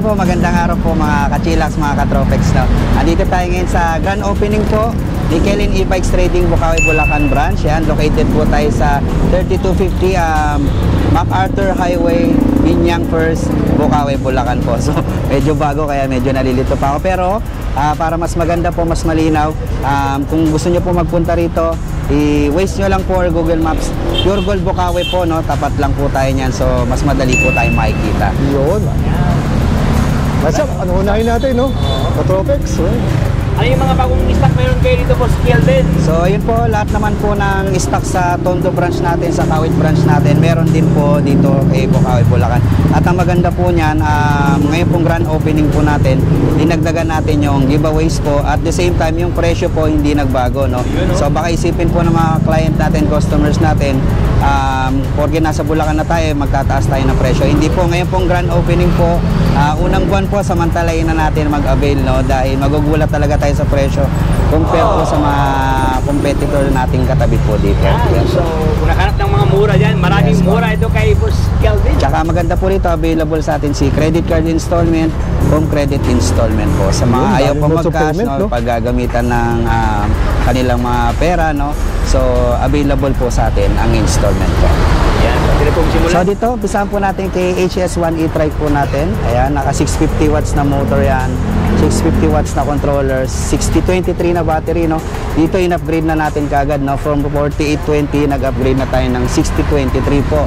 po, magandang araw po mga ka-chillax, mga ka-tropex, no? Andito tayo ngayon sa grand opening po ni Kelin E-Bikes Trading Bukawi, Bulacan branch. Yan, located po tayo sa 3250 MacArthur Highway, Binyang First, Bukawi, Bulacan po. So, medyo bago kaya medyo nalilito pa ako. Pero para mas maganda po, mas malinaw, kung gusto nyo po magpunta rito, i-waste nyo lang po or Google Maps, Pure Gold Bukawi po, no? Tapat lang po tayo niyan. So, mas madali po tayo makikita. Yun. Basta, ano unahin natin, no? Ka-tropex. Ano yung mga bagong stock meron kayo dito po sa Kelvin? So yun po, lahat naman po ng stock sa Tondo branch natin, sa Kawit branch natin, meron din po dito kay Bukawi, Bulacan. At ang maganda po niyan, ngayon pong grand opening po natin, dinagdagan natin yung giveaways po. At the same time, yung presyo po hindi nagbago, no? So baka isipin po ng mga client natin, customers natin, porque nasa Bulacan na tayo, magtataas tayo ng presyo. Hindi po, ngayon pong grand opening po, unang buwan po, samantalayin na natin mag-avail, no? Dahil magugulat talaga tayo sa presyo compare po sa mga competitor nating katabi po dito. So, kung nakahanap ng mga mura dyan, maraming mura ito kay Boss Kelvin. Tsaka maganda po rito, available sa atin si credit card installment, home credit installment po. Sa mga ayaw pa mag-cash, no? Pag gagamitan ng kanilang mga pera, no? So, available po sa atin ang installment po. Ayan, pwede pong simulan. So dito, pisahan po natin kay HS1 e-trike po natin. Ayan, naka 650 watts na motor yan. 650 watts na controller, 6023 na battery, no? Dito in-upgrade na natin kagad, no? From 4820, nag-upgrade na tayo ng 6023 po.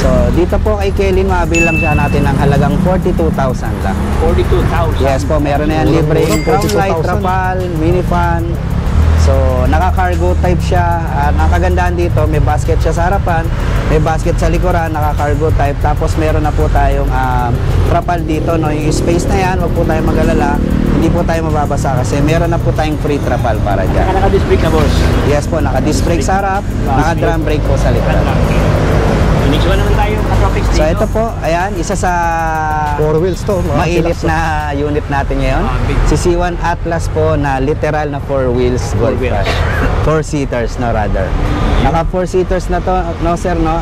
So dito po kay Kelin, maabil lang siya natin ng halagang 42,000 lang. 42,000? Yes po, meron na yan libre yung crown light, trapal, mini fan. So, naka-cargo type siya. Ang kagandahan dito, may basket siya sa harapan, may basket sa likuran, naka-cargo type. Tapos meron na po tayong trapal dito, no? Yung space na yan, wag po tayong mag-alala. Hindi po tayo mababasa kasi meron na po tayong free trapal para dyan. Naka-disc brake na, boss? Yes po, naka-disc brake sa harap, naka-drum brake po sa likuran. Inixuan naman tayo ka-tropex dito. So, ito po, ayan, isa sa 4 wheels to. mainit na unit natin ngayon. Si C1 Atlas po na literal na 4 wheels golf cart. 4-seaters na rather. Naka 4-seaters na to, no sir, no?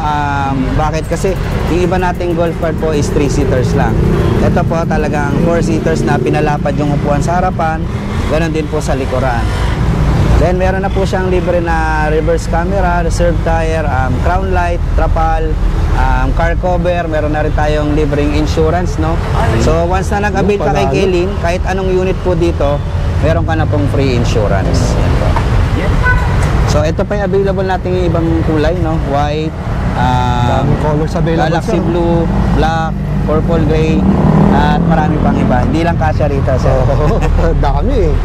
Bakit? Kasi yung iba nating golf cart po is 3-seaters lang. Ito po talagang 4-seaters na pinalapad yung upuan sa harapan. Ganon din po sa likuran. Then meron na po siyang libre na reverse camera, reserve tire, crown light, trapal, car cover, meron na rin tayong libreng insurance, no? So once na nag-avail ka kay Kelin, kahit anong unit po dito, meron ka na pong free insurance. Yan po. So ito pa yung available natin yung ibang kulay, no? White, colors available, galaxy sir. blue, black, purple gray, at marami pang iba. Hindi lang kasya rito, sir. Dami eh.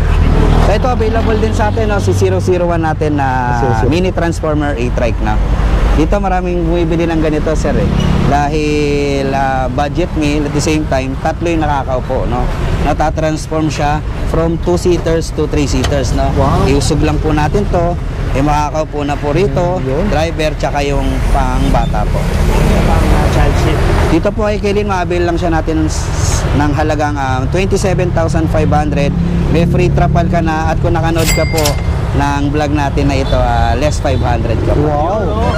So ito available din sa atin, no? Si 001 natin na mini transformer e-trike na. Dito maraming bumibili ng ganito, sir, eh. Dahil budget meal, at the same time, tatlo yung nakakaupo, no? Natatransform siya from 2-seaters to 3-seaters, no? Wow. Iusog lang po natin to, makakaupo na po rito, driver, tsaka yung pang-bata po. Child seat. Dito po ay Kelin, maabil lang siya natin ng halagang 27,500. May free trapal ka na, at kung nakanood ka po ng vlog natin na ito, less 500 ka po. Wow.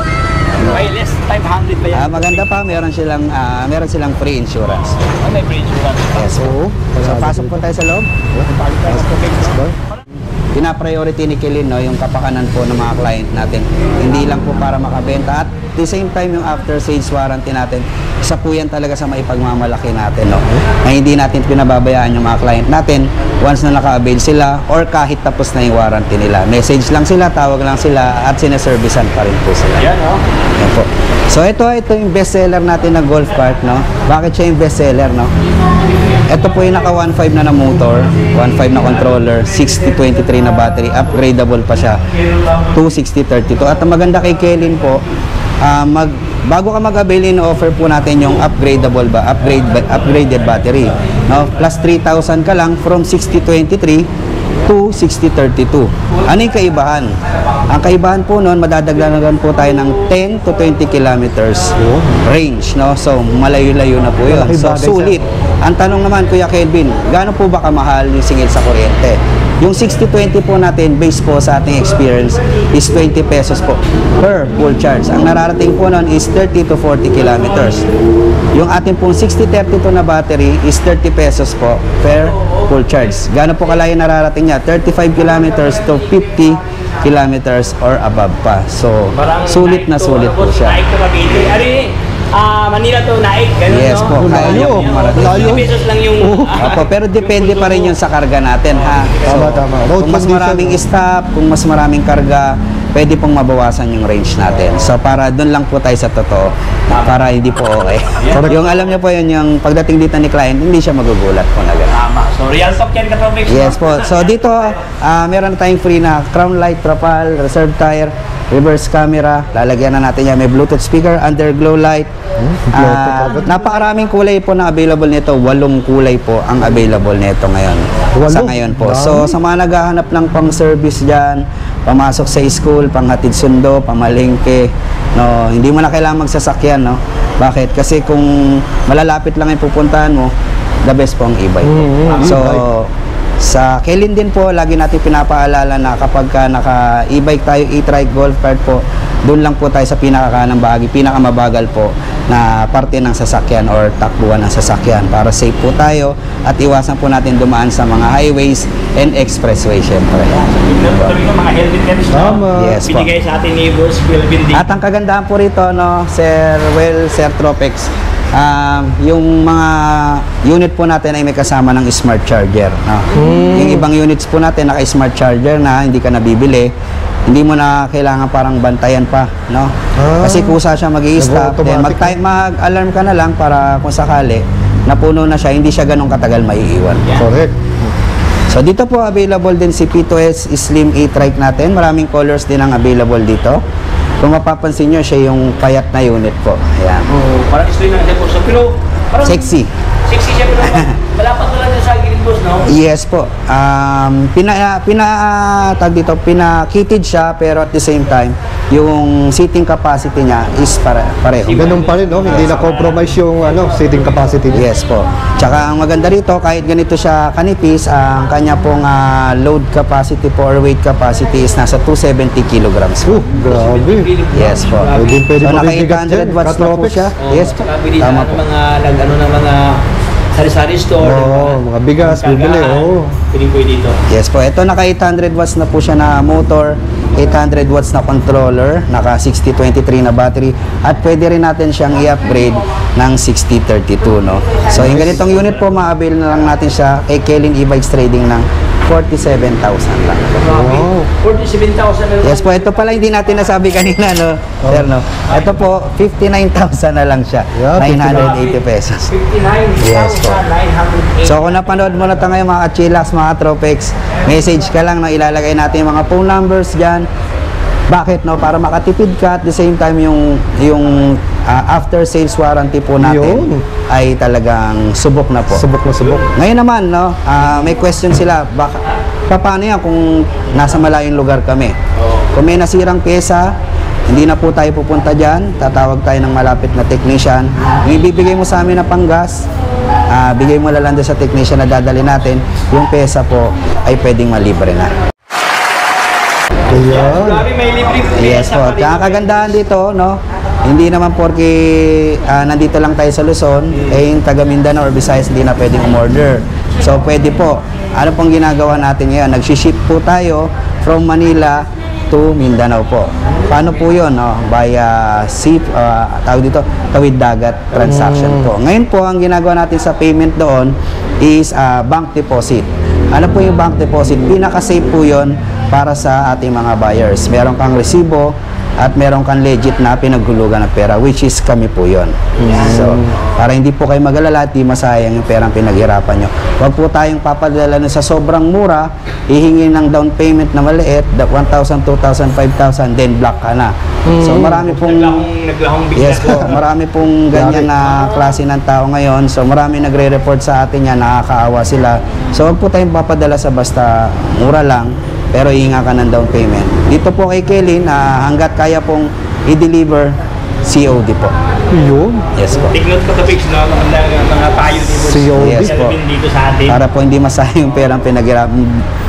May less 500 ba yan? Maganda pa, meron silang free insurance. May free insurance. Yes po. So pasok po tayo sa loob. Pina-priority ni Kelin, no, yung kapakanan po ng mga client natin. Hindi lang po para makabenta, at the same time yung after sales warranty natin, isa po yan talaga sa maipagmamalaki natin, no? Na hindi natin pinababayaan yung mga client natin once na naka-avail sila or kahit tapos na yung warranty nila. Message lang sila, tawag lang sila, at sineservisan pa rin po sila. Yan, no? Yan po. So ito yung best seller natin na golf cart, no? Bakit siya yung best seller, no? Ito po yung naka 1.5 na motor, 1.5 na controller, 6023 na battery, upgradable pa siya, 26032. At ang maganda kay Kelin po, bago ka mag-avail, offer po natin yung upgraded battery, no? Plus 3,000 ka lang from 6023 to 6032. Ano yung kaibahan? Ang kaibahan po noon, madadagdagan po tayo ng 10 to 20 kilometers range, no? So malayo-layo na po yun. So sulit. Ang tanong naman, Kuya Kelvin, gaano po ba kamahal yung singil sa kuryente? Yung 60-20 po natin, based po sa ating experience, is 20 pesos po per full charge. Ang nararating po nun is 30 to 40 kilometers. Yung ating pong 60-32 na battery is 30 pesos po per full charge. Gaano po kalayo nararating niya? 35 kilometers to 50 kilometers or above pa. So, sulit na sulit po siya. Naik to Cavite. Manila to Naik. Ganun, Yes no? po, kaya niyo pong marating. Layo. 50 pesos lang yung... Opo, pero depende pa rin yun sa karga natin, ha? Tama. Road Kung mas condition, maraming no? stop, kung mas maraming karga, pwede pong mabawasan yung range natin. So, para doon lang po tayo sa totoo, para hindi po okay. Yung alam niyo po yun, yung pagdating dito ni client, hindi siya magugulat po na gano'n. Tama. So, real talk yan, Katropics. Yes po. So, dito, meron na tayong free na crown light, propel, reserve tire, reverse camera. Lalagyan na natin yan. May Bluetooth speaker, underglow light. Napakaraming kulay po na available nito. 8 kulay po ang available nito ngayon. Sa ngayon po. So, sa mga naghahanap ng pang service dyan, pamasok sa school, panghatid sundo, pamalengke, no, hindi mo na kailangan magsasakyan, no? Bakit? Kasi kung malalapit lang yung pupuntahan mo, the best po ang e-bike. So, sa Kelin din po, lagi natin pinapaalala na kapag ka naka-e-bike tayo, e-trike, golf cart po, doon lang po tayo sa pinakakanang bahagi, pinakamabagal po na parte ng sasakyan or takbuhan ng sasakyan para safe po tayo at iwasan po natin dumaan sa mga highways and expressway syempre. Mga helmet caps, no? Tama. Yes po. Binigay sa atin ni Boss Kelvin din. At ang kagandahan po rito, no, Sir Tropex, yung mga unit po natin ay may kasama ng smart charger. No? Yung ibang units po natin naka-smart charger na hindi ka nabibili, hindi mo na kailangan parang bantayan pa. No? Kasi kusa siya mag-i-stop, then Nag-automatic. mag-alarm ka na lang para kung sakali napuno na siya, hindi siya ganun katagal maiiwan. Correct. So dito po available din si P2S Slim e-trike natin. Maraming colors din ang available dito. Kung mapapansin nyo, siya yung payat na unit po. Ayan. Parang gusto yun lang siya, pero parang Sexy. sexy siya, pero malapat ko lang sa gilid, boss, no? Yes po. Tag dito, pinakitted siya, pero at the same time, yung seating capacity niya is pareho. Ganun pa rin, no? Hindi na compromise yung seating capacity niya. Yes po. Tsaka ang maganda rito, kahit ganito siya kanipis, ang kanya pong load capacity po or weight capacity is nasa 270 kilograms po. Grabe. Yes po. Pwede So naka mabibigat 800 yan, watts na po Katropics. siya. Yes po. Tama po. Mga ng mga sari-sari store. Mga bigas, bibili. Pwede po dito. Yes po. Ito naka 800 watts na po siya na motor, 800 watts na controller, naka 6023 na battery, at pwede rin natin siyang i-upgrade ng 6032, no? So, yung ganitong unit po, ma-avail na lang natin siya kay Kelin E-Bikes Trading ng 47,000 lang. Wow. 47,000. Yes po, ito pala hindi natin nasabi kanina, no? Sir, no? Ito po, 59,000 na lang siya. Yeah, 980 pesos. 59,980. Yes po. So kung napanood mo na ito ngayon mga kachillax, mga Tropex, message ka lang, no? Ilalagay natin yung mga phone numbers dyan. Bakit, no? Para makatipid ka at the same time yung after sales warranty po natin Yun. ay talagang subok na po. Subok na subok. Ngayon naman, no, may question sila, paano yan kung nasa malayong lugar kami? Kung may nasirang pyesa, hindi na po tayo pupunta dyan, tatawag tayo ng malapit na technician. Yung ibibigay mo sa amin na panggas, bigay mo lang doon sa technician na dadali natin, yung pyesa po ay pwedeng malibre na. Ayan. Grabe, may libre. Yes po. Kaya kagandahan dito, no? Hindi naman porke nandito lang tayo sa Luzon, yung taga Mindanao or Visayas hindi na pwedeng umorder. So pwede po. Ano pong ginagawa natin ngayon? Nag-ship po tayo from Manila to Mindanao po. Paano po yun? No? Via tawag dito, tawid dagat transaction po. Ngayon po, ang ginagawa natin sa payment doon is bank deposit. Ano po yung bank deposit? Pinaka-safe po yun para sa ating mga buyers. Meron kang resibo at meron kang legit na pinaghulugan ng pera, which is kami po yun. So, para hindi po kayo mag-alala at di masayang yung perang pinaghirapan nyo. Huwag po tayong papadala na sa sobrang mura, hihingi ng down payment na maliit, 1,000, 2,000, 5,000, then block ka na. So, marami pong naglahong yes business. po, marami pong ganyan na klase ng tao ngayon. So, marami nagre-report sa atin yan, nakakaawa sila. So, huwag po tayong papadala sa basta mura lang, pero ihinga ka ng down payment. Dito po kay Kelin, hanggat kaya pong i-deliver, COD po. Yun. Yes po. Take note ko to fix, no? Mga payo ni Boss. COD. Yes po. Kelvin dito sa atin. Para po hindi masayang yung perang pinaghirap.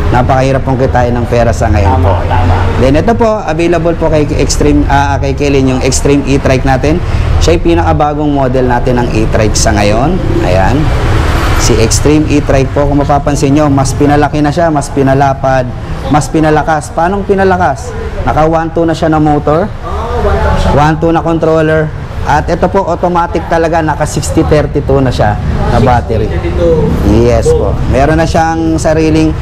Napakahirap pong kitain ng pera sa ngayon po. Tama. Then ito po, available po kay kay Kelly yung Extreme e-trike natin. Siya yung pinakabagong model natin ng e-trike sa ngayon. Ayan. Si Extreme e-trike po, kung mapapansin nyo, mas pinalaki na siya, mas pinalapad, mas pinalakas. Paano pinalakas? Naka 1.2 na siya na motor, 1.2 na controller, at ito po automatic talaga, naka 60-32 na siya na battery. Yes po. Meron na siyang sariling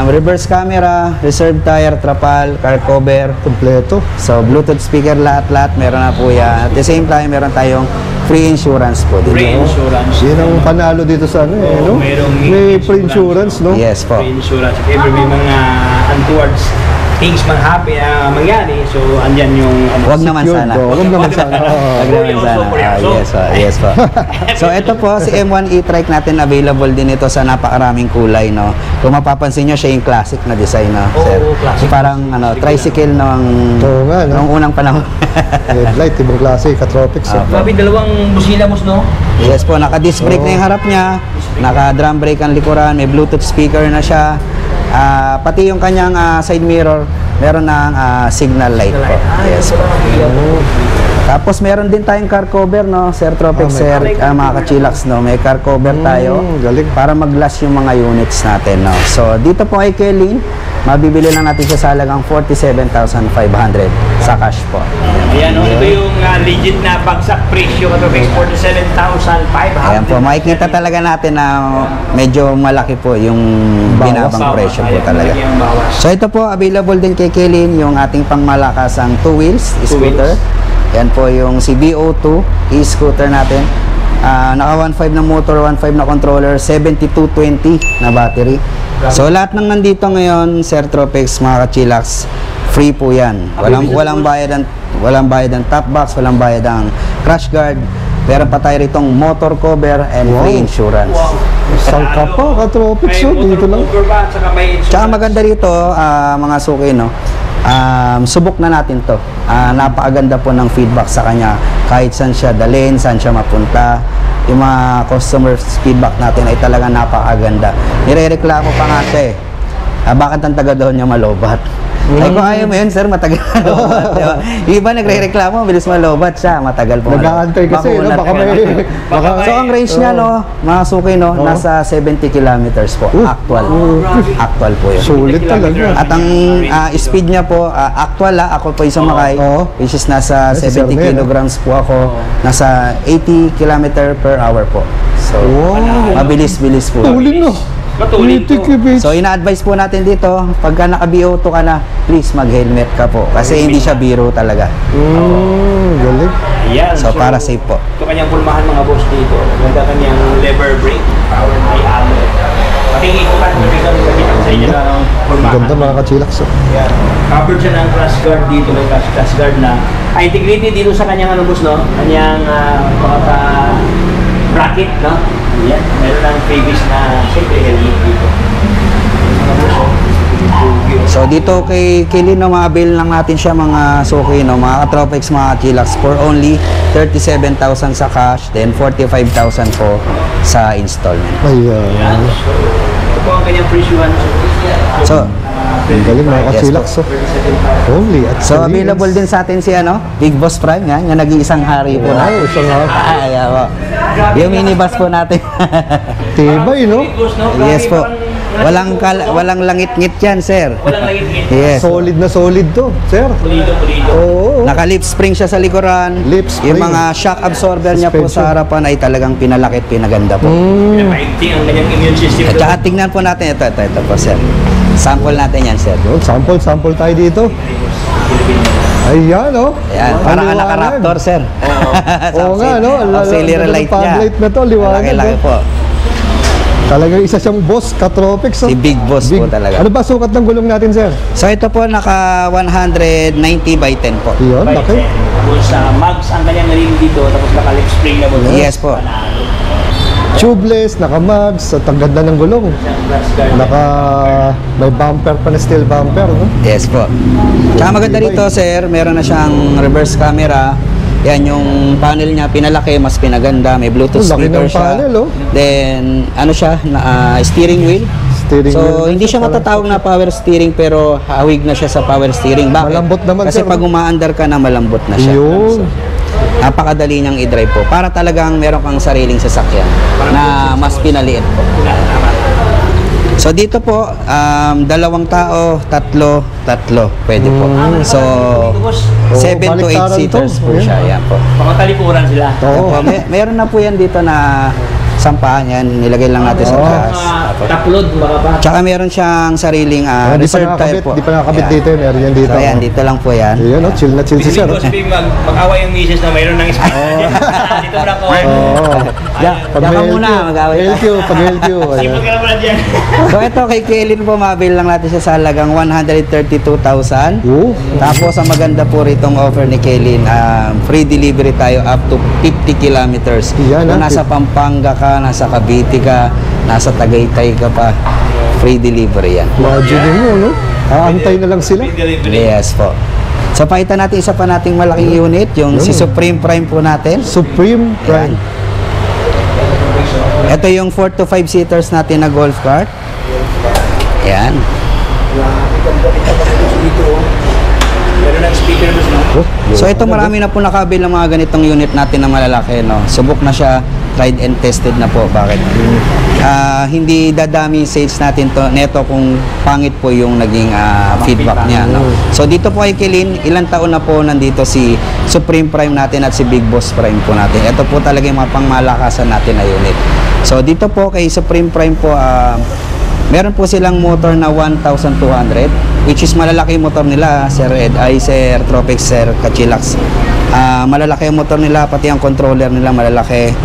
reverse camera, reserve tire, trapal, car cover, Kompleto. so Bluetooth speaker, lahat-lahat meron na po yan. At the same time, meron tayong free insurance po dito. Free insurance. Yan ang panalo dito sa ano eh, no? May free insurance, no? Yes po. Free insurance. If ever may mga untowards things mangyari, so andyan yung Wag naman Yun, sana. bro. Huwag naman sana. Wag naman sana. Yes po, yes po. So ito po, si M1 e-trike natin, available din ito sa napakaraming kulay, no? Kung mapapansin nyo, siya yung classic na design, no, sir? classic. Parang tricycle ng Oo nga, no? nung unang panahon. Headlight, ibang klase, Katropics. Ah. Grabe, dalawang busina, Boss, no? Yes po, naka-disc brake na yung harap niya, naka-drum brake ang likuran, may Bluetooth speaker na siya. Pati yung kanyang side mirror, meron ng signal light po. Yes po. Tapos meron din tayong car cover, no, Sir Tropic, Sir, mga kachilax, no, may car cover tayo galing. para mag-glass yung mga units natin, no. So dito po kay Kelly, mabibili lang natin siya sa halagang 47,500 sa cash po. Ayan, no? Ito yung legit na bagsak presyo ka to, 47,500. Ayan po, makikita talaga natin na medyo malaki po yung binabang presyo po talaga. So ito po, available din kay Kelly yung ating pangmalakasang 2 wheels scooter. Yan po yung si BO2 e-scooter natin. Naka 1.5 na motor, 1.5 na controller, 7220 na battery. So lahat ng nandito ngayon, Sir Tropics, mga kachilax, free po yan. Walang bayad ang top box, walang bayad ang crash guard. Meron pa tayo ritong motor cover and free insurance. Saan ka pa, Katropics, yun? Dito lang. Tsaka maganda rito, mga suki, no? Subok na natin to. Napakaganda po ng feedback sa kanya. Kahit saan siya dalhin, saan siya mapunta. Yung mga customer feedback natin ay talaga napakaganda. Nirereklamo pa nga siya eh. Bakit ang taga doon niya malobat? Ay kung ayaw mo yun, sir, matagal malobat. Diba? Yung iba nagre-reklamo, bilis malobat siya, matagal po. Nag-aantay kasi, no? Baka may... So ang range niya, no, mga suki, no, nasa 70 kilometers po, actual. Actual po yun. Sulit talaga. At ang speed niya po, actual ako po yung sumakay, which is nasa Ay, si 70 Sir Mel, kilograms po ako, nasa 80 km per hour po. So, mabilis-bilis po. Tuloy no. Matulid to. So, ina-advise po natin dito, pagka naka-BO2 ka na, please mag-helmet ka po. Kasi hindi siya biro talaga. Galing. Ayan, So, para safe po. Ito kanyang pulmahan, mga boss, dito. Ganda kanyang lever brake, power by alloy. Patingin ko kan, nabigyan sa inyo na pulmahan. Ganda mga kachilax. Ayan. Covered siya ng crash guard dito, may crash guard na. Integrity dito sa kanyang ano, boss, no? Kanyang bracket, no? Ayan. Meron ng previous na safety helmet dito. So, dito kay Lino, ma-avail lang natin siya, mga suki, no? Mga katropics, mga chillax, for only 37,000 sa cash, then 45,000 po sa installment. Ayan. Ayan. So, ito po ang kanyang presyuhan. So, Galing mga kachilax. Only at So, available din sa atin si Big Boss Prime, yan, yung nag-iisang hari po natin. isang hari. Ayan po. Yung minibus po natin. Tibay, no? Yes po. Walang langit-ngit yan, sir. Walang langit-ngit. Yes. Solid na solid to, sir. Pulido. Oo. Naka-lip spring siya sa likuran. Lip spring. Yung mga shock absorber niya po sa harapan ay talagang pinalakit, pinaganda po. Pinapaigting ang kanyang immune system. At saka tingnan po natin, ito po, sir. Sample natin yan, sir. Yun, sample tayo dito. Ayan, no? Ayan, parang anak ka Raptor, sir. Oo nga, no? Auxiliary light niya. Light na to, liwanag. Laki-laki po. Talagang isa siyang boss, Katropics. Si Big Boss po talaga. Ano ba sukat ng gulong natin, sir? So ito po naka 190 by 10 po. Yun, laki. Tapos mags ang kanyang rim dito, tapos naka-lip spring na po. Yes po. Tubeless, naka-mags, at ang ganda ng gulong. May bumper pa na steel bumper, no? Yes po. Tsaka maganda rito, sir, meron na siyang reverse camera, Yan, yung panel niya pinalaki, mas pinaganda, may Bluetooth Laki speaker ng siya. panel, oh. Then, ano siya, steering wheel. Steering So, wheel. hindi siya matatawag na power steering pero hawig na siya sa power steering. Bakit? Malambot naman, Kasi sir. pag umaandar ka na, malambot na siya. Yun. Napakadali niyang i-drive po. Para talagang meron kang sariling sasakyan na mas pinaliit po. So dito po, 2 tao, 3. Pwede po. So, 7 to 8 baliktaran seaters to. po siya. Yan po. Pakatalikuran sila. Yan po. Meron na po yan dito na sampahan yan. Nilagay lang natin sa taas. Taplod, baka pa. Tsaka meron siyang sariling Di pa reserve tire nakakabit, po. di pa nakakabit Yan. dito. Meron yan dito. So yan, dito lang po yan. Ayan, oh, chill na chill si sir. Ibig sabihin, mag-away yung misis na mayroon ng space. Dito mo na ko. Oo. Diyan ka muna, mag-away tayo. LQ, pag LQ. ayan. Sipag ka naman na dyan. So ito kay Kaylin po, mabil lang natin siya sa halagang 132,000. Oo. Tapos ang maganda po ritong offer ni Kaylin, free delivery tayo up to 50 kilometers. Yan, Kung nasa Pampanga ka, nasa Cavite ka, nasa Tagaytay ka pa, free delivery yan. Imagine mo, no? Aantay na lang sila. Yes po. So pakita natin isa pa nating malaking unit, yung si Supreme Prime po natin. Supreme Prime. Ito yung 4 to 5 seaters natin na golf cart. Yan. Meron ng speaker bus, no? So ito marami na po nakabil ng mga ganitong unit natin na malalaki, no. Subok na siya, tried and tested na po. Bakit? Hindi dadami sales natin to neto kung pangit po yung naging feedback niya, no. So dito po ay Kaylin, ilang taon na po nandito si Supreme Prime natin at si Big Boss Prime po natin. Ito po talaga yung mga pangmalakasan natin na unit. So dito po kay Supreme Prime po, meron po silang motor na 1,200, which is malalaki yung motor nila, Sir Ed, ay Sir Tropics, Sir Kachilax. Malalaki yung motor nila, pati ang controller nila malalaki.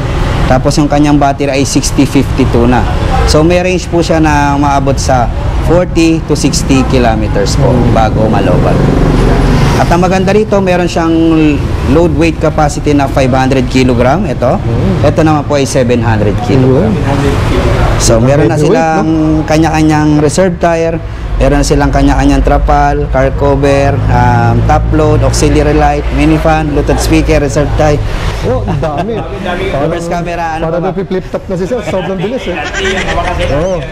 Tapos yung kanyang battery ay 6052 na. So may range po siya na maabot sa 40 to 60 kilometers po bago malobat. At ang maganda rito, meron siyang load weight capacity na 500 kg. Ito naman po ay 700 kg. So meron na silang kanya-kanyang reserve tire, meron na silang kanya-kanyang trapal, car cover, top load, auxiliary light, mini fan, Bluetooth speaker, reserve tire. Oh, ang dami. Reverse camera, ano Para pa ba? na flip top na si sir. Sobrang bilis eh. Oo.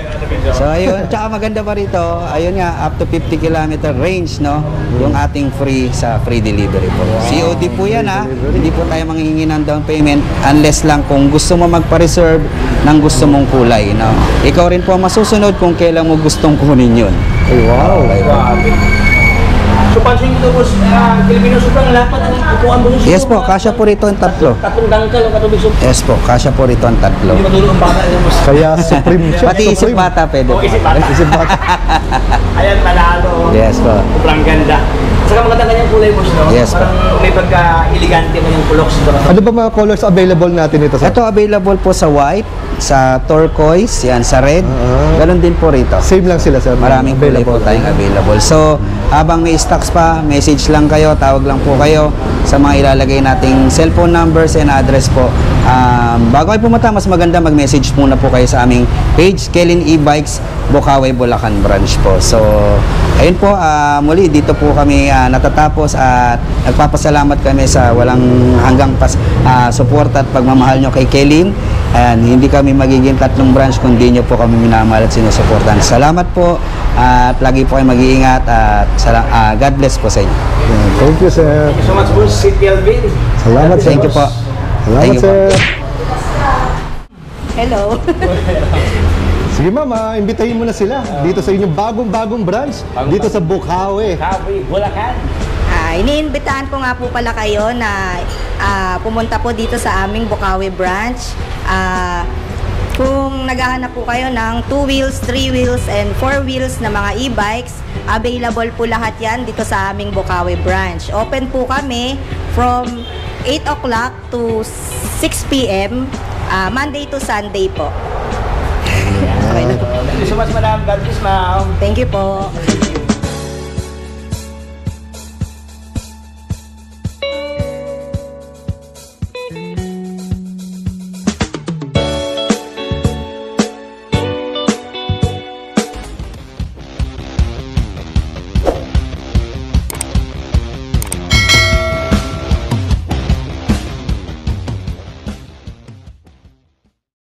So ayun, tsaka maganda pa rito, ayun nga, up to 50 km range, no? Yung ating free sa free delivery po. COD po yan, ha? Hindi po tayo manghihingi ng down payment unless lang kung gusto mo magpa-reserve ng gusto mong kulay, no? Ikaw rin po ang masusunod kung kailan mo gustong kunin yun. Ay, wow. Grabe. So, pansin ko boss, Filipino sobrang lapat ang upuan mo. Yes po, kasya po rito ang tatlo. Tatlong dangkal ang katubig so. Yes po, kasya po rito ang tatlo. Hindi matulog ang bata niya boss. Kaya Supreme siya. Pati isip Supreme. bata pwede po. Isip bata. Isip bata. Ayan, panalo. Yes po. Sobrang ganda. Saka maganda kanyang kulay boss, no? Yes, Parang may pagka-elegante man yung puloks ito. Ano ba mga colors available natin ito sir? Ito available po sa white, sa turquoise, yan, sa red. Ganon din po rito. Same lang sila sir. Maraming kulay po tayong available. So, habang may stocks pa, message lang kayo, tawag lang po kayo sa mga ilalagay nating cellphone numbers and address po. Bago kayo pumunta, mas maganda mag-message muna po kayo sa aming page, Kaylin E-Bikes, Bukawi, Bulacan branch po. So, ayun po, muli dito po kami natatapos at nagpapasalamat kami sa walang hanggang support at pagmamahal nyo kay Kaylin. Ayan, hindi kami magiging 3 branch kung di nyo po kami minamahal at sinusuportan. Salamat po at lagi po kayo mag-iingat at God bless po sa inyo. Thank you sir. Thank you so much boss, City Alvin. Salamat sir. Thank you po. Salamat Thank you po. sir. Hello. Sige ma'am, imbitahin mo na sila dito sa inyong bagong branch dito sa Bukawi. Bukawi, Bulacan. Iniimbitahan ko nga po pala kayo na pumunta po dito sa aming Bukawi branch. Kung naghahanap po kayo ng 2 wheels, 3 wheels, and 4 wheels na mga e-bikes, available po lahat yan dito sa aming Bukawi branch. Open po kami from 8 o'clock to 6 p.m. Monday to Sunday po. Thank you so much, madam. God bless, ma'am. Thank you po.